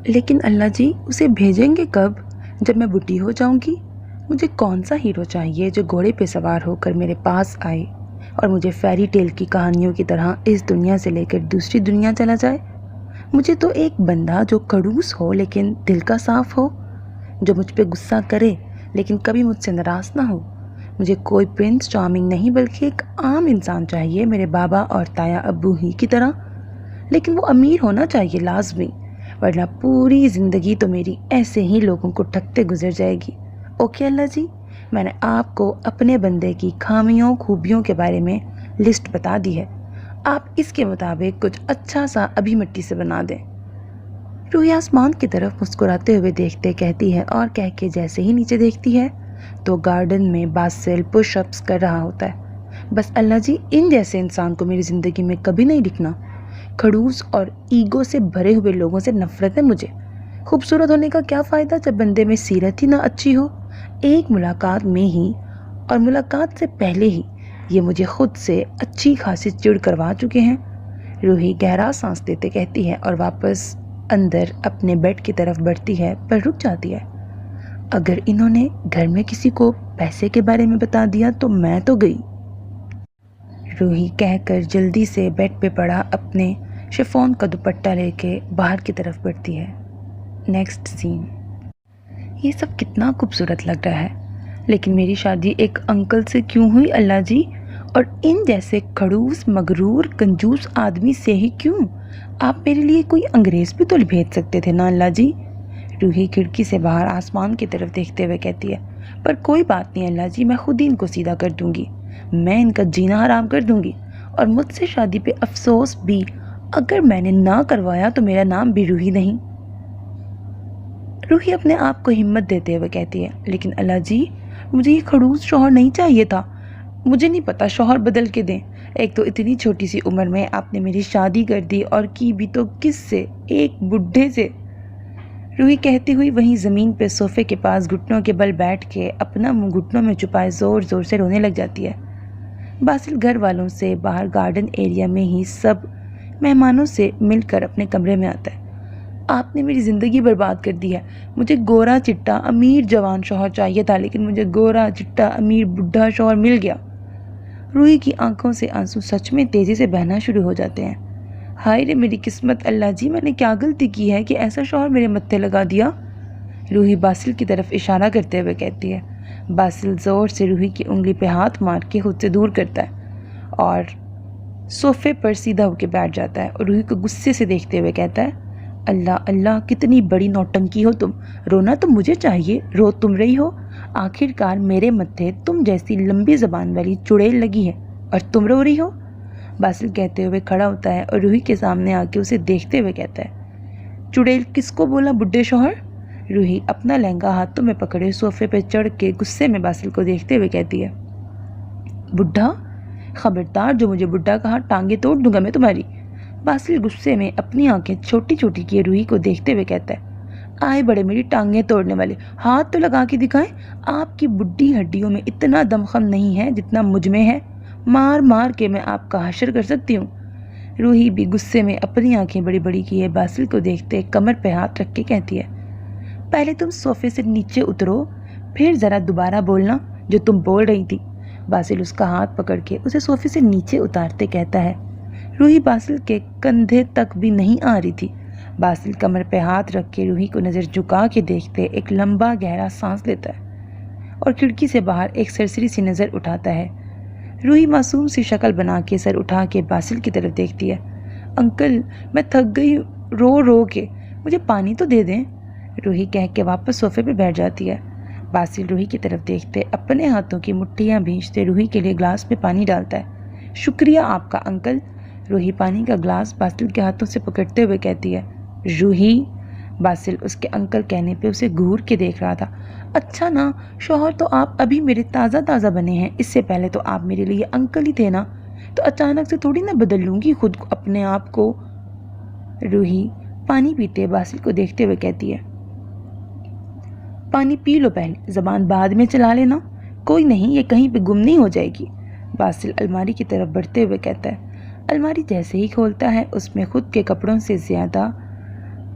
لیکن اللہ جی اسے بھیجیں گے کب؟ جب میں بڈھی ہو جاؤں گی؟ مجھے کون سا ہیرو چاہیے جو گھوڑے پہ سوار ہو کر میرے پاس آئے اور مجھے فیری ٹیل کی کہانیوں کی طرح اس دنیا سے لے کر دوسری دنیا چلا جائے؟ مجھے تو ایک بندہ جو کھڑوس ہو لیکن دل کا صاف ہو، جو مجھ پہ غصہ کرے لیکن کبھی مجھ سے ناراض نہ ہو۔ مجھے کوئی پرنس چارمنگ نہیں بلکہ ایک عام انسان چاہیے، میرے بابا اور تایا ابو ہی کی طرح، لیکن وہ امیر ہونا چاہیے لازمی، ورنہ پوری زندگی تو میری ایسے ہی لوگوں کو ٹھگتے گزر جائے گی۔ اوکے اللہ جی، میں نے آپ کو اپنے بندے کی خامیوں خوبیوں کے بارے میں لسٹ بتا دی ہے، آپ اس کے مطابق کچھ اچھا سا ابھی مٹی سے بنا دیں۔ روحی آسمان کی طرف مسکراتے ہوئے دیکھتے کہتی ہے اور کہہ کے جیسے ہی نیچے دیکھتی ہے تو گارڈن میں باسل پش اپس کر رہا ہوتا ہے۔ بس اللہ جی ان جیسے انسان کو میری زندگی میں کبھی نہیں دکھنا۔ کھڑوس اور ایگو سے بھرے ہوئے لوگوں سے نفرت ہے مجھے۔ خوبصورت ہونے کا کیا فائدہ جب بندے میں سیرت ہی نہ اچھی ہو؟ ایک ملاقات میں ہی اور ملاقات سے پہلے ہی یہ مجھے خود سے اچھی خاصی چڑ کروا چکے ہیں۔ روحی گہرا سانس لیتے کہتی ہے اور واپس اندر اپنے بیڈ کی طرف بڑھتی ہے پر رک جاتی ہے۔ اگر انہوں نے گھر میں کسی کو پیسے کے بارے میں بتا دیا تو میں تو گئی۔ روحی کہہ کر جلدی سے بیڈ پہ پڑا اپنے شفون کا دوپٹہ لے کے باہر کی طرف بڑھتی ہے۔ نیکسٹ سین۔ یہ سب کتنا خوبصورت لگ رہا ہے، لیکن میری شادی ایک انکل سے کیوں ہوئی اللہ جی؟ اور ان جیسے کھڑوس مغرور کنجوس آدمی سے ہی کیوں؟ آپ میرے لیے کوئی انگریز بھی تو بھیج سکتے تھے نا اللہ جی؟ روحی کھڑکی سے باہر آسمان کی طرف دیکھتے ہوئے کہتی ہے، پر کوئی بات نہیں اللہ جی، میں خود ہی ان کو سیدھا کر دوں گی، میں ان کا جینا حرام کر دوں گی، اور مجھ سے شادی پہ افسوس بھی اگر میں نے نہ کروایا تو میرا نام بھی روحی نہیں۔ روحی اپنے آپ کو ہمت دیتے ہوئے کہتی ہے، لیکن اللہ جی مجھے یہ کھڑوس شوہر نہیں چاہیے تھا، مجھے نہیں پتا شوہر بدل کے دیں، ایک تو اتنی چھوٹی سی عمر میں آپ نے میری شادی کر دی اور کی بھی تو کس سے؟ ایک بڈھے سے۔ روحی کہتی ہوئی وہیں زمین پہ صوفے کے پاس گھٹنوں کے بل بیٹھ کے اپنا منہ گھٹنوں میں چھپائے زور زور سے رونے لگ جاتی ہے۔ باسل گھر والوں سے باہر گارڈن ایریا میں ہی سب مہمانوں سے مل کر اپنے کمرے میں آتا ہے۔ آپ نے میری زندگی برباد کر دی ہے، مجھے گورا چٹا امیر جوان شوہر چاہیے تھا لیکن مجھے گورا چٹا امیر بڈھا شوہر مل گیا۔ روحی کی آنکھوں سے آنسو سچ میں تیزی سے بہنا شروع ہو جاتے ہیں۔ ہائے رے میری قسمت اللہ جی، میں نے کیا غلطی کی ہے کہ ایسا شوہر میرے متھے لگا دیا؟ روحی باسل کی طرف اشارہ کرتے ہوئے کہتی ہے۔ باسل زور سے روحی کی انگلی پہ ہاتھ مار کے خود سے دور کرتا ہے اور صوفے پر سیدھا ہو کے بیٹھ جاتا ہے اور روحی کو غصے سے دیکھتے ہوئے کہتا ہے، اللہ اللہ کتنی بڑی نوٹنکی ہو تم، رونا تو مجھے چاہیے، رو تم رہی ہو، آخر کار میرے متھے تم جیسی لمبی زبان والی چڑیل لگی ہے اور تم رو رہی ہو۔ باسل کہتے ہوئے کھڑا ہوتا ہے اور روحی کے سامنے آ کے اسے دیکھتے ہوئے کہتا ہے، چڑیل کس کو بولا بڈھے شوہر؟ روحی اپنا لہنگا ہاتھوں میں پکڑے صوفے پہ چڑھ کے غصے میں باسل کو دیکھتے ہوئے کہتی ہے، بڈھا؟ خبردار جو مجھے بڈھا کہا ٹانگیں توڑ دوں گا میں تمہاری۔ باسل غصے میں اپنی آنکھیں چھوٹی چھوٹی کیے روحی کو دیکھتے ہوئے کہتا ہے، آئے بڑے میری ٹانگیں توڑنے والے، ہاتھ تو لگا کے دکھائیں، آپ کی بڈھی ہڈیوں میں اتنا دمخم نہیں ہے جتنا مجھ میں ہے، مار مار کے میں آپ کا حشر کر سکتی ہوں۔ روحی بھی غصے میں اپنی آنکھیں بڑی بڑی کیے باسل کو دیکھتے کمر پہ ہاتھ رکھ کے کہتی ہے، پہلے تم صوفے سے نیچے اترو، پھر ذرا دوبارہ بولنا جو تم بول رہی تھی۔ باسل اس کا ہاتھ پکڑ کے اسے صوفے سے نیچے اتارتے کہتا ہے۔ روحی باسل کے کندھے تک بھی نہیں آ رہی تھی۔ باسل کمر پہ ہاتھ رکھ کے روحی کو نظر جھکا کے دیکھتے ایک لمبا گہرا سانس لیتا ہے اور کھڑکی سے باہر ایک سرسری سی نظر اٹھاتا ہے۔ روحی معصوم سی شکل بنا کے سر اٹھا کے باسل کی طرف دیکھتی ہے، انکل میں تھک گئی رو رو کے، مجھے پانی تو دے دیں۔ روحی کہہ کے واپس صوفے پہ بیٹھ جاتی ہے۔ باسل روحی کی طرف دیکھتے اپنے ہاتھوں کی مٹھیاں بھیجتے روحی کے لیے گلاس میں پانی ڈالتا ہے۔ شکریہ آپ کا انکل۔ روحی پانی کا گلاس باسل کے ہاتھوں سے پکڑتے ہوئے کہتی ہے، روحی؟ باسل اس کے انکل کہنے پہ اسے گھور کے دیکھ رہا تھا۔ اچھا نا، شوہر تو آپ ابھی میرے تازہ تازہ بنے ہیں، اس سے پہلے تو آپ میرے لیے انکل ہی تھے نا، تو اچانک سے تھوڑی نہ بدل لوں گی خود کو اپنے آپ کو۔ روحی پانی پیتے باسل کو دیکھتے ہوئے کہتی ہے، پانی پی لو پہلے، زبان بعد میں چلا لینا، کوئی نہیں یہ کہیں پہ گم نہیں ہو جائے گی۔ باسل الماری کی طرف بڑھتے ہوئے کہتا ہے۔ الماری جیسے ہی کھولتا ہے اس میں خود کے کپڑوں سے زیادہ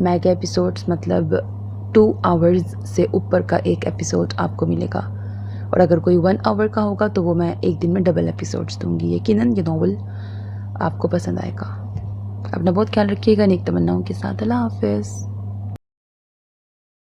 میگا ایپیسوڈز مطلب 2 آورز سے اوپر کا ایک ایپیسوڈ آپ کو ملے گا، اور اگر کوئی 1 آور کا ہوگا تو وہ میں ایک دن میں ڈبل ایپیسوڈز دوں گی۔ یقیناً یہ ناول آپ کو پسند آئے گا۔ اپنا بہت خیال رکھیے گا، نیک تمناؤں کے ساتھ، اللہ حافظ۔